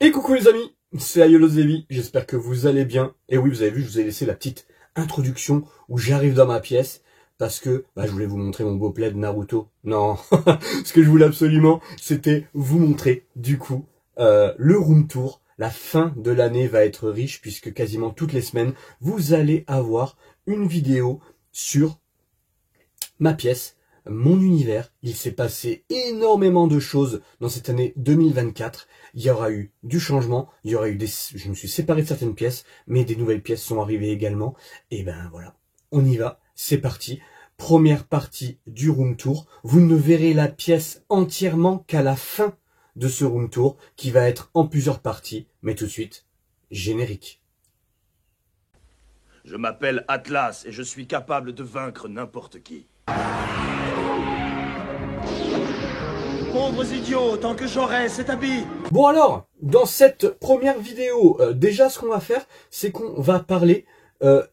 Et coucou les amis, c'est Ayolozevi, j'espère que vous allez bien. Et oui, vous avez vu, je vous ai laissé la petite introduction où j'arrive dans ma pièce parce que je voulais vous montrer mon beau plaid Naruto. Non, ce que je voulais absolument, c'était vous montrer du coup le room tour. La fin de l'année va être riche puisque quasiment toutes les semaines, vous allez avoir une vidéo sur ma pièce, mon univers. Il s'est passé énormément de choses dans cette année 2024. Il y aura eu du changement, il y aura eu je me suis séparé de certaines pièces, mais des nouvelles pièces sont arrivées également. Et ben voilà, on y va, c'est parti. Première partie du room tour. Vous ne verrez la pièce entièrement qu'à la fin de ce room tour, qui va être en plusieurs parties. Mais tout de suite, générique. Je m'appelle Atlas et je suis capable de vaincre n'importe qui. Pauvres idiots, tant que j'aurai cet habit. Bon alors, dans cette première vidéo, déjà ce qu'on va faire, c'est qu'on va parler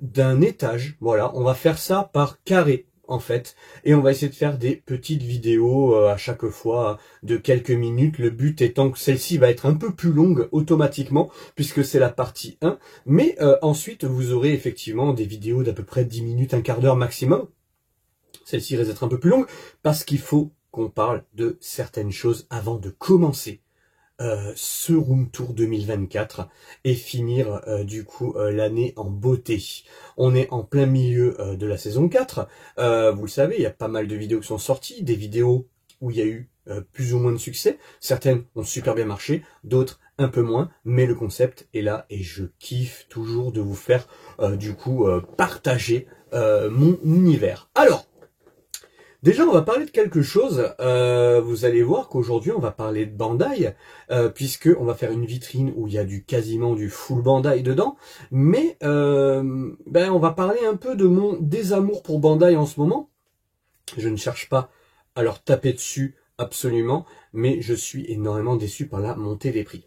d'un étage. Voilà, on va faire ça par carré en fait, et on va essayer de faire des petites vidéos à chaque fois de quelques minutes. Le but étant que celle-ci va être un peu plus longue automatiquement, puisque c'est la partie 1, mais ensuite vous aurez effectivement des vidéos d'à peu près 10 minutes, un quart d'heure maximum. Celle-ci risque d'être un peu plus longue, parce qu'il faut qu'on parle de certaines choses avant de commencer ce room tour 2024 et finir du coup l'année en beauté. On est en plein milieu de la saison 4. Vous le savez, il y a pas mal de vidéos qui sont sorties, des vidéos où il y a eu plus ou moins de succès. Certaines ont super bien marché, d'autres un peu moins, mais le concept est là et je kiffe toujours de vous faire du coup partager mon univers. Alors, déjà, on va parler de quelque chose. Vous allez voir qu'aujourd'hui, on va parler de Bandai, puisque on va faire une vitrine où il y a quasiment du full Bandai dedans. Mais on va parler un peu de mon désamour pour Bandai en ce moment. Je ne cherche pas à leur taper dessus absolument, mais je suis énormément déçu par la montée des prix.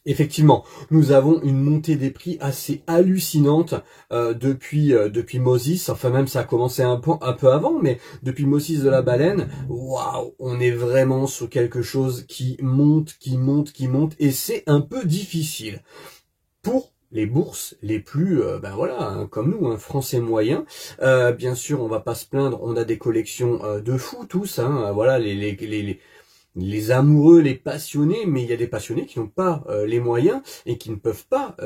Effectivement, nous avons une montée des prix assez hallucinante depuis Moses. Enfin même ça a commencé un peu avant, mais depuis Moses de la baleine, waouh, on est vraiment sur quelque chose qui monte, et c'est un peu difficile pour les bourses les plus, comme nous, français moyens. Bien sûr, on va pas se plaindre, on a des collections de fous tous, voilà, les amoureux, les passionnés, mais il y a des passionnés qui n'ont pas les moyens et qui ne peuvent pas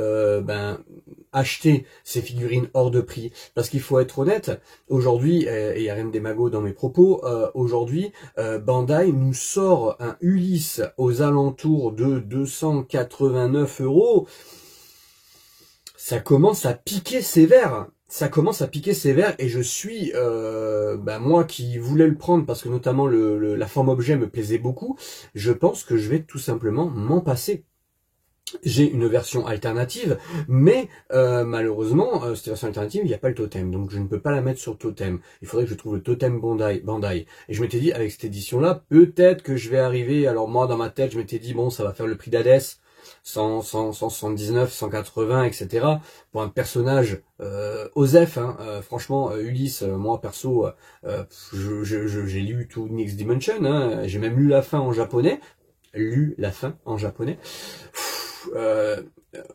acheter ces figurines hors de prix. Parce qu'il faut être honnête, aujourd'hui, et il n'y a rien de démago dans mes propos, aujourd'hui, Bandai nous sort un Ulysse aux alentours de 289 €. Ça commence à piquer sévère. Et je suis, moi qui voulais le prendre parce que notamment la forme objet me plaisait beaucoup, je pense que je vais tout simplement m'en passer. J'ai une version alternative, mais malheureusement, cette version alternative, il n'y a pas le totem, donc je ne peux pas la mettre sur le totem. Il faudrait que je trouve le totem Bandai. Et je m'étais dit, avec cette édition-là, peut-être que je vais arriver, alors moi dans ma tête, je m'étais dit, bon, ça va faire le prix d'Hadès, 179, 180, etc. Pour un personnage Osef, franchement, Ulysse, moi perso, j'ai lu tout Next Dimension, j'ai même lu la fin en japonais.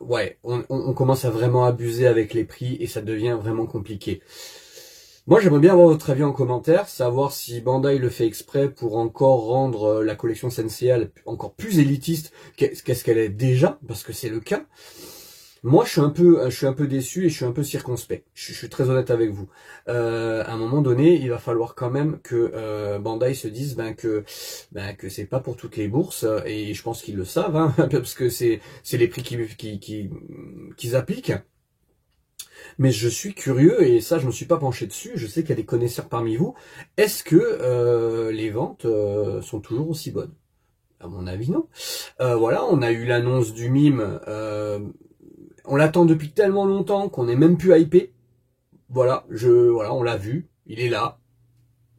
Ouais, on commence à vraiment abuser avec les prix et ça devient vraiment compliqué. Moi, j'aimerais bien avoir votre avis en commentaire, savoir si Bandai le fait exprès pour encore rendre la collection Senseiya encore plus élitiste qu'est-ce qu'elle est déjà, parce que c'est le cas. Moi, je suis un peu déçu et je suis un peu circonspect. Je suis très honnête avec vous. À un moment donné, il va falloir quand même que Bandai se dise que c'est pas pour toutes les bourses et je pense qu'ils le savent, parce que c'est les prix qu'ils appliquent. Mais je suis curieux, et ça je me suis pas penché dessus, je sais qu'il y a des connaisseurs parmi vous. Est-ce que les ventes sont toujours aussi bonnes? À mon avis, non. Voilà, on a eu l'annonce du mime, on l'attend depuis tellement longtemps qu'on n'est même plus hypé. Voilà, on l'a vu, il est là.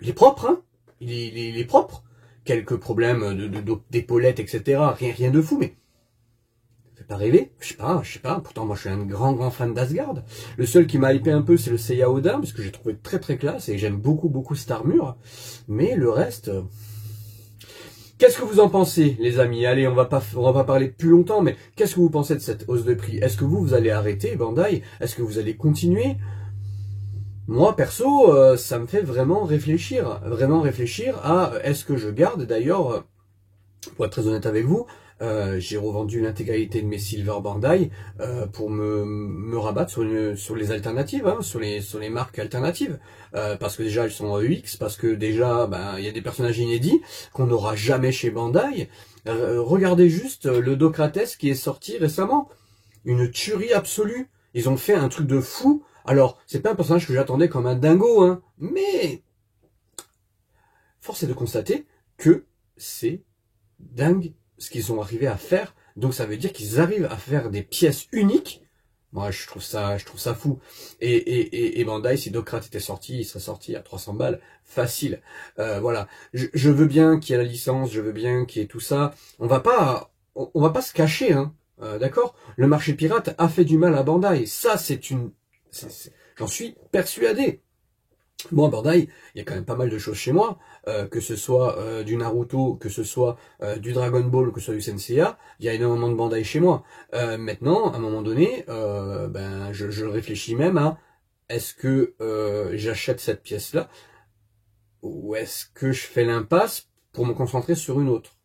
Il est propre, il est propre. Quelques problèmes d'épaulettes, etc. Rien de fou, mais fait pas rêver, je sais pas, pourtant moi je suis un grand fan d'Asgard. Le seul qui m'a hypé un peu c'est le Seiya Oda, parce que j'ai trouvé très classe et j'aime beaucoup cette armure, mais le reste, Qu'est-ce que vous en pensez, les amis? Allez, on va pas parler plus longtemps, mais qu'est-ce que vous pensez de cette hausse de prix? Est-ce que vous allez arrêter Bandai? Est-ce que vous allez continuer? Moi, perso, ça me fait vraiment réfléchir à est-ce que je garde. D'ailleurs, pour être très honnête avec vous, j'ai revendu l'intégralité de mes Silver Bandai pour me rabattre sur les alternatives, hein, sur les marques alternatives, parce que déjà elles sont en EX, parce que déjà il y a des personnages inédits qu'on n'aura jamais chez Bandai. Regardez juste le Docrates qui est sorti récemment, une tuerie absolue. Ils ont fait un truc de fou. Alors, c'est pas un personnage que j'attendais comme un dingo, hein, mais force est de constater que c'est dingue ce qu'ils sont arrivés à faire. Donc ça veut dire qu'ils arrivent à faire des pièces uniques. Moi, je trouve ça fou. Et Bandai, si Docrate était sorti, il serait sorti à 300 balles, facile. Voilà. Je veux bien qu'il y ait la licence, je veux bien qu'il y ait tout ça. On va pas se cacher, hein. D'accord? Le marché pirate a fait du mal à Bandai. Ça, j'en suis persuadé. Moi, Bandai, il y a quand même pas mal de choses chez moi, que ce soit du Naruto, que ce soit du Dragon Ball, que ce soit du Senseiya, il y a énormément de Bandai chez moi. Maintenant, à un moment donné, je réfléchis même à est-ce que j'achète cette pièce-là ou est-ce que je fais l'impasse pour me concentrer sur une autre.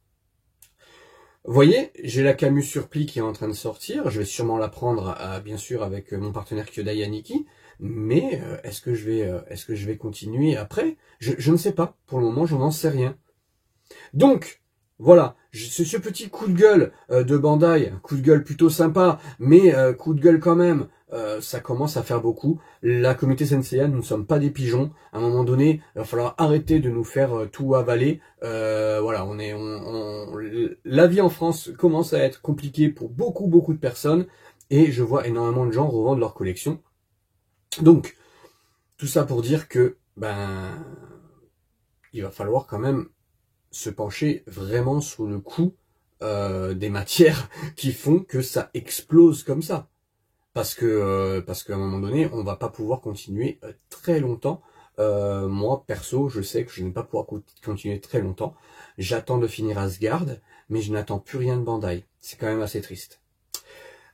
Vous voyez, j'ai la Camus Surplis qui est en train de sortir. Je vais sûrement la prendre, bien sûr, avec mon partenaire Kyodai Aniki. Mais est-ce que je vais continuer après? Je ne sais pas. Pour le moment, je n'en sais rien. Donc, voilà. Ce petit coup de gueule de Bandai, coup de gueule plutôt sympa, mais coup de gueule quand même, ça commence à faire beaucoup. La communauté Senseiya, nous ne sommes pas des pigeons. À un moment donné, il va falloir arrêter de nous faire tout avaler. Voilà, la vie en France commence à être compliquée pour beaucoup de personnes, et je vois énormément de gens revendre leur collection. Donc, tout ça pour dire que il va falloir quand même se pencher vraiment sur le coût des matières qui font que ça explose comme ça. Parce qu'à un moment donné, on va pas pouvoir continuer très longtemps. Moi, perso, je sais que je ne vais pas pouvoir continuer très longtemps. J'attends de finir Asgard, mais je n'attends plus rien de Bandai. C'est quand même assez triste.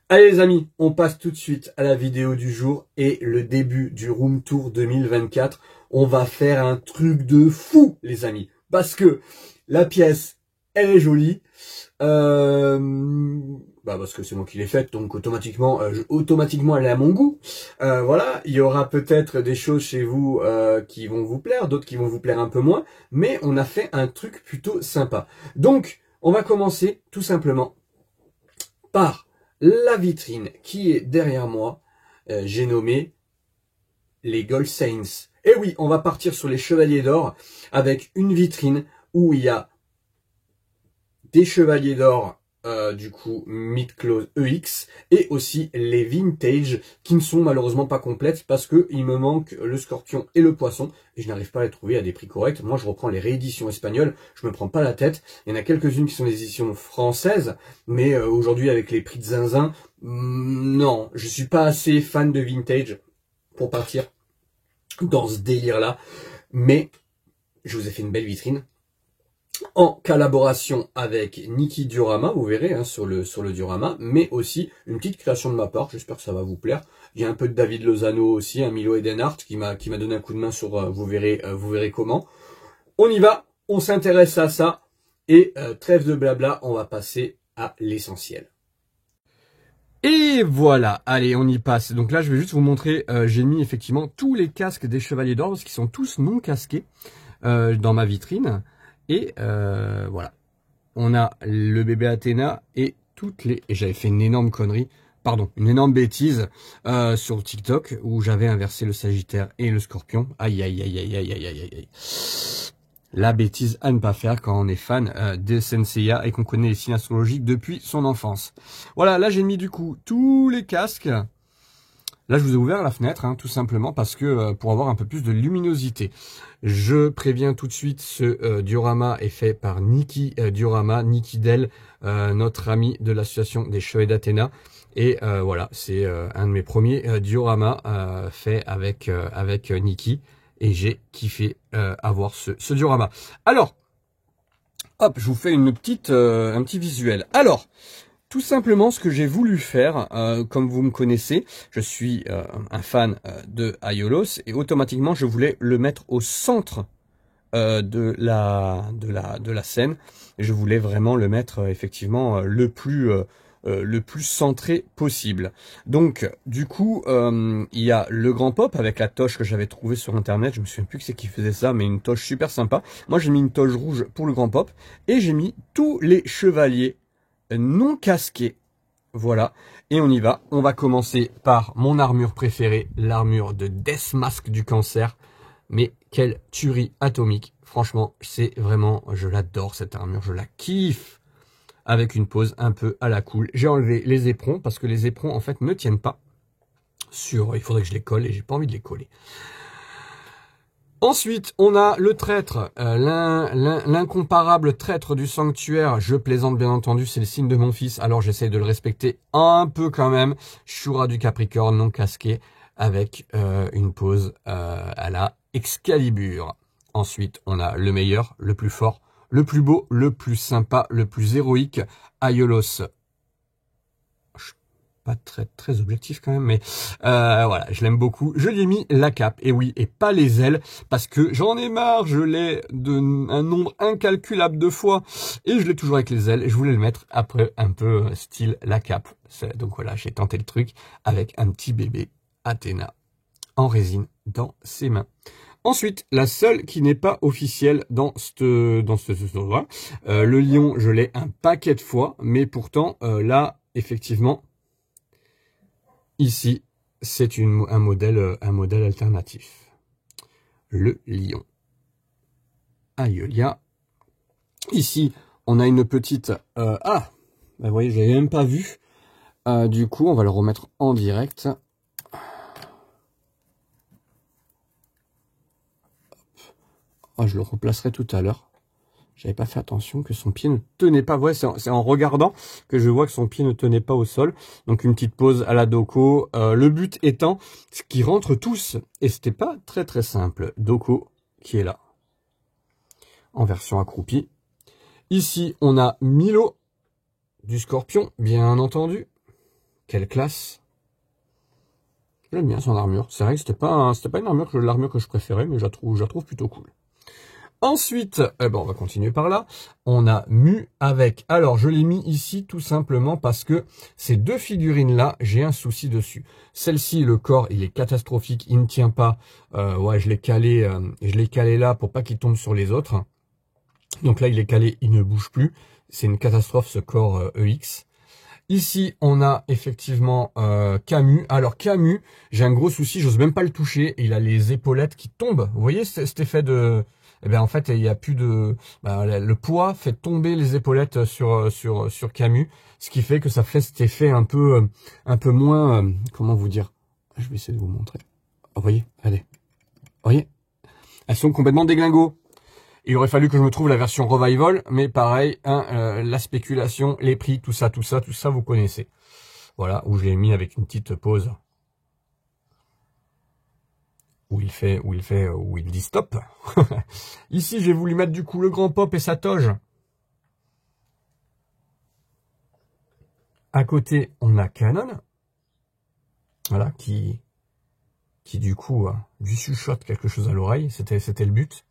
Allez les amis, on passe tout de suite à la vidéo du jour et le début du Room Tour 2024. On va faire un truc de fou les amis, parce que la pièce, elle est jolie, parce que c'est moi qui l'ai faite, donc automatiquement elle est à mon goût. Voilà, il y aura peut-être des choses chez vous qui vont vous plaire, d'autres qui vont vous plaire un peu moins, mais on a fait un truc plutôt sympa. Donc, on va commencer tout simplement par la vitrine qui est derrière moi. J'ai nommé les Gold Saints. Et oui, on va partir sur les Chevaliers d'Or avec une vitrine où il y a des Chevaliers d'Or du coup mid-close EX et aussi les Vintage qui ne sont malheureusement pas complètes parce que il me manque le Scorpion et le Poisson et je n'arrive pas à les trouver à des prix corrects. Moi je reprends les rééditions espagnoles, je me prends pas la tête. Il y en a quelques-unes qui sont des éditions françaises, mais aujourd'hui avec les prix de zinzin, non, je suis pas assez fan de Vintage pour partir dans ce délire là, mais je vous ai fait une belle vitrine en collaboration avec Niki Diorama, vous verrez hein, sur le diorama, mais aussi une petite création de ma part, j'espère que ça va vous plaire. Il y a un peu de David Lozano aussi, un Milo Edenhart qui m'a donné un coup de main sur, vous verrez comment. On y va, on s'intéresse à ça, et trêve de blabla, on va passer à l'essentiel. Et voilà, allez, on y passe. Donc là, je vais juste vous montrer, j'ai mis effectivement tous les casques des Chevaliers d'Or, parce qu'ils sont tous non casqués dans ma vitrine. Et voilà, on a le bébé Athéna et toutes les... Et j'avais fait une énorme connerie, pardon, une énorme bêtise sur TikTok où j'avais inversé le Sagittaire et le Scorpion. Aïe, aïe, aïe, aïe, aïe, aïe, aïe, aïe. La bêtise à ne pas faire quand on est fan de Senseiya et qu'on connaît les signes astrologiques depuis son enfance. Voilà, là j'ai mis du coup tous les casques. Là, je vous ai ouvert la fenêtre, hein, tout simplement, parce que pour avoir un peu plus de luminosité. Je préviens tout de suite, ce diorama est fait par Niki Diorama, Niki Del, notre ami de l'association des Chevaliers d'Athéna. Et voilà, c'est un de mes premiers dioramas fait avec Niki. Et j'ai kiffé avoir ce diorama. Alors, hop, je vous fais un petit visuel. Alors, tout simplement, ce que j'ai voulu faire, comme vous me connaissez, je suis un fan de Aiolos et automatiquement, je voulais le mettre au centre de la scène. Et je voulais vraiment le mettre effectivement le plus centré possible. Donc, du coup, il y a le grand pop avec la toche que j'avais trouvée sur internet. Je me souviens plus que c'est qui faisait ça, mais une toche super sympa. Moi, j'ai mis une toche rouge pour le grand pop et j'ai mis tous les chevaliers non casqués. Voilà, et on y va. On va commencer par mon armure préférée, l'armure de Death Mask du cancer. Mais quelle tuerie atomique. Franchement, c'est vraiment, je l'adore cette armure, je la kiffe. Avec une pose un peu à la cool. J'ai enlevé les éperons parce que les éperons en fait ne tiennent pas sur. Il faudrait que je les colle et j'ai pas envie de les coller. Ensuite, on a le traître, l'incomparable traître du sanctuaire. Je plaisante bien entendu, c'est le signe de mon fils. Alors j'essaye de le respecter un peu quand même. Shura du Capricorne non casqué avec une pose à la Excalibur. Ensuite, on a le meilleur, le plus fort, le plus beau, le plus sympa, le plus héroïque, Aiolos. Pas très objectif quand même, mais voilà, je l'aime beaucoup. Je lui ai mis la cape, et oui, et pas les ailes, parce que j'en ai marre, je l'ai un nombre incalculable de fois, et je l'ai toujours avec les ailes, et je voulais le mettre après un peu style la cape. Donc voilà, j'ai tenté le truc avec un petit bébé Athéna en résine dans ses mains. Ensuite, la seule qui n'est pas officielle dans ce le lion, je l'ai un paquet de fois, mais pourtant, là, effectivement, ici, c'est un modèle alternatif. Le lion. Aiolia. Ici, on a une petite... bah, vous voyez, je l'avais même pas vu. Du coup, on va le remettre en direct. Oh, je le replacerai tout à l'heure. J'avais pas fait attention que son pied ne tenait pas. Ouais, c'est en regardant que je vois que son pied ne tenait pas au sol. Donc une petite pause à la Doko. Le but étant qu'ils rentrent tous. Et c'était pas très simple. Doko qui est là. En version accroupie. Ici, on a Milo du Scorpion, bien entendu. Quelle classe. J'aime bien son armure. C'est vrai que c'était pas l'armure que je préférais, mais je la trouve plutôt cool. Ensuite, on va continuer par là. On a Mu avec... Alors, je l'ai mis ici tout simplement parce que ces deux figurines-là, j'ai un souci dessus. Celle-ci, le corps, il est catastrophique, il ne tient pas. Ouais, je l'ai calé là pour pas qu'il tombe sur les autres. Donc là, il est calé, il ne bouge plus. C'est une catastrophe, ce corps EX. Ici, on a effectivement Camus. Alors, Camus, j'ai un gros souci, j'ose même pas le toucher. Il a les épaulettes qui tombent. Vous voyez cet effet de... Eh bien, en fait, il y a plus de... le poids fait tomber les épaulettes sur Camus, ce qui fait que ça fait cet effet un peu moins... comment vous dire? Je vais essayer de vous montrer. Vous voyez? Allez. Vous voyez? Elles sont complètement déglingos. Il aurait fallu que je me trouve la version Revival, mais pareil, hein, la spéculation, les prix, tout ça, vous connaissez. Voilà, où je l'ai mis avec une petite pause. Où il dit stop. Ici, j'ai voulu mettre du coup le grand pop et sa toge. À côté, on a Canon. Voilà, qui du coup, lui chuchote quelque chose à l'oreille. C'était le but.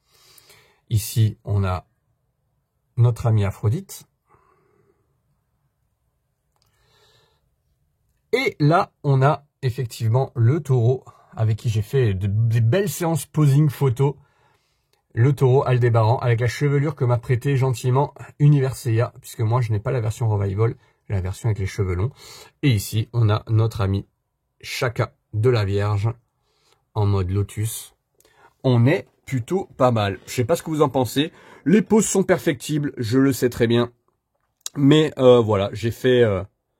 Ici, on a notre amie Aphrodite. Et là, on a effectivement le taureau, avec qui j'ai fait des belles séances posing photo. Le taureau Aldébaran, avec la chevelure que m'a prêté gentiment Universeia, puisque moi, je n'ai pas la version Revival, j'ai la version avec les cheveux longs. Et ici, on a notre ami Chaka de la Vierge, en mode lotus. On est plutôt pas mal. Je sais pas ce que vous en pensez. Les poses sont perfectibles, je le sais très bien. Mais voilà, j'ai fait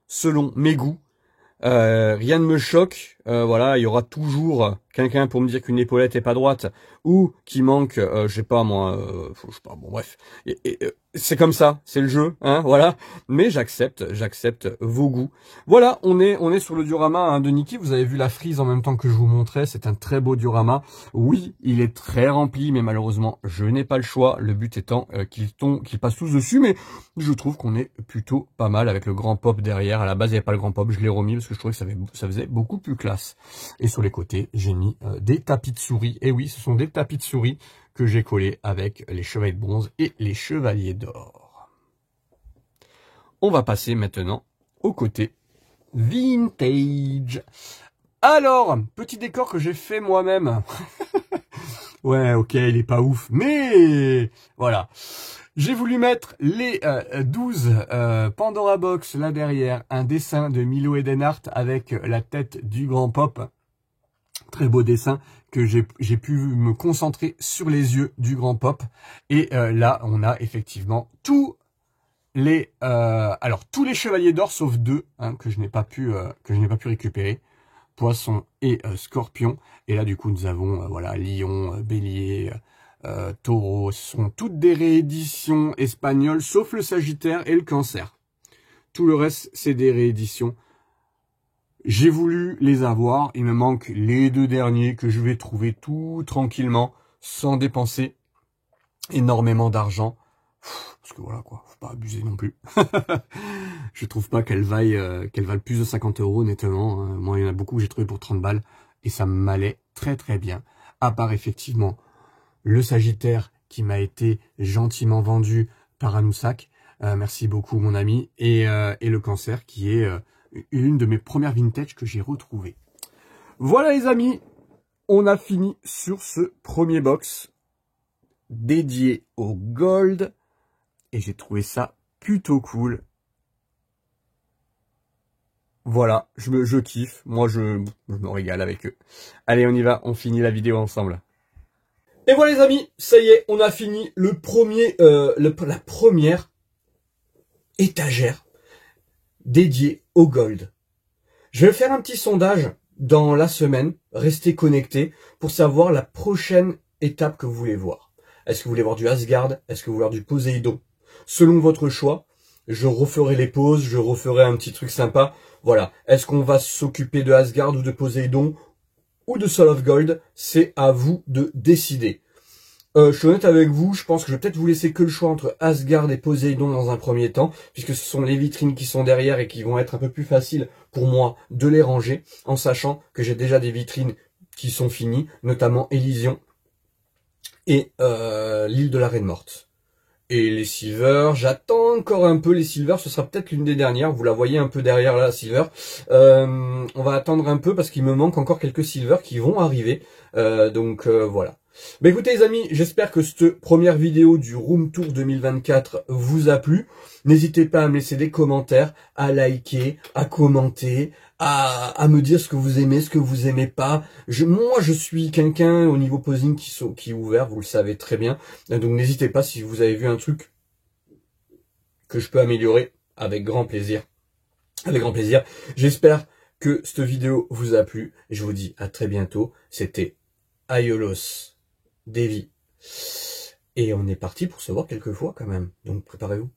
selon mes goûts. Rien ne me choque. voilà, il y aura toujours quelqu'un pour me dire qu'une épaulette est pas droite ou qui manque, je sais pas moi, je sais pas, bon bref. C'est comme ça, c'est le jeu, hein, voilà. Mais j'accepte vos goûts. Voilà, on est sur le diorama hein, de Nikki. Vous avez vu la frise en même temps que je vous montrais. C'est un très beau diorama. Oui, il est très rempli, mais malheureusement, je n'ai pas le choix. Le but étant qu'il passe tous dessus, mais je trouve qu'on est plutôt pas mal avec le grand pop derrière. À la base, il n'y avait pas le grand pop, je l'ai remis parce que je trouvais que ça faisait beaucoup plus classe. Et sur les côtés, j'ai mis des tapis de souris. Et oui, ce sont des tapis de souris que j'ai collé avec les chevaliers de bronze et les chevaliers d'or. On va passer maintenant au côté vintage. Alors, petit décor que j'ai fait moi-même. Ouais, ok, il est pas ouf, mais voilà. J'ai voulu mettre les 12 Pandora Box là derrière, un dessin de Milo Edenhart avec la tête du grand pop. Très beau dessin que j'ai pu me concentrer sur les yeux du grand pop. Et là, on a effectivement tous les chevaliers d'or sauf deux hein, que je n'ai pas pu récupérer, Poisson et Scorpion. Et là, du coup, nous avons voilà Lion, Bélier, Taureau. Ce sont toutes des rééditions espagnoles, sauf le Sagittaire et le Cancer. Tout le reste, c'est des rééditions. J'ai voulu les avoir, il me manque les deux derniers que je vais trouver tout tranquillement, sans dépenser énormément d'argent. Parce que voilà quoi, faut pas abuser non plus. Je trouve pas qu'elle vaille plus de 50 €, honnêtement. Moi, il y en a beaucoup que j'ai trouvé pour 30 balles, et ça m'allait très très bien. À part effectivement le Sagittaire qui m'a été gentiment vendu par Anoussac. Merci beaucoup mon ami. Et le Cancer qui est... une de mes premières vintage que j'ai retrouvées. Voilà les amis, on a fini sur ce premier box dédié au gold et j'ai trouvé ça plutôt cool. Voilà, je kiffe, moi je me régale avec eux. Allez on y va, on finit la vidéo ensemble. Et voilà les amis, ça y est, on a fini le premier, la première étagère dédiée au gold. Je vais faire un petit sondage dans la semaine, restez connectés pour savoir la prochaine étape que vous voulez voir. Est-ce que vous voulez voir du Asgard? Est-ce que vous voulez voir du Poséidon? Selon votre choix, je referai les poses, je referai un petit truc sympa. Voilà, est-ce qu'on va s'occuper de Asgard ou de Poséidon ou de Soul of Gold? C'est à vous de décider. Je suis honnête avec vous, je pense que je vais peut-être vous laisser que le choix entre Asgard et Poséidon dans un premier temps, puisque ce sont les vitrines qui sont derrière et qui vont être un peu plus faciles pour moi de les ranger, en sachant que j'ai déjà des vitrines qui sont finies, notamment Elysion et l'île de la Reine Morte. Et les Silver, j'attends encore un peu les Silver, ce sera peut-être l'une des dernières, vous la voyez un peu derrière là, la Silver. On va attendre un peu parce qu'il me manque encore quelques Silver qui vont arriver, donc voilà. Bah écoutez les amis, j'espère que cette première vidéo du Room Tour 2024 vous a plu. N'hésitez pas à me laisser des commentaires, à liker, à commenter, à me dire ce que vous aimez, ce que vous aimez pas. Moi je suis quelqu'un au niveau posing qui est ouvert, vous le savez très bien. Donc n'hésitez pas si vous avez vu un truc que je peux améliorer, avec grand plaisir. Avec grand plaisir. J'espère que cette vidéo vous a plu. Et je vous dis à très bientôt. C'était Aiolos Davy. Et on est parti pour se voir quelques fois quand même. Donc préparez-vous.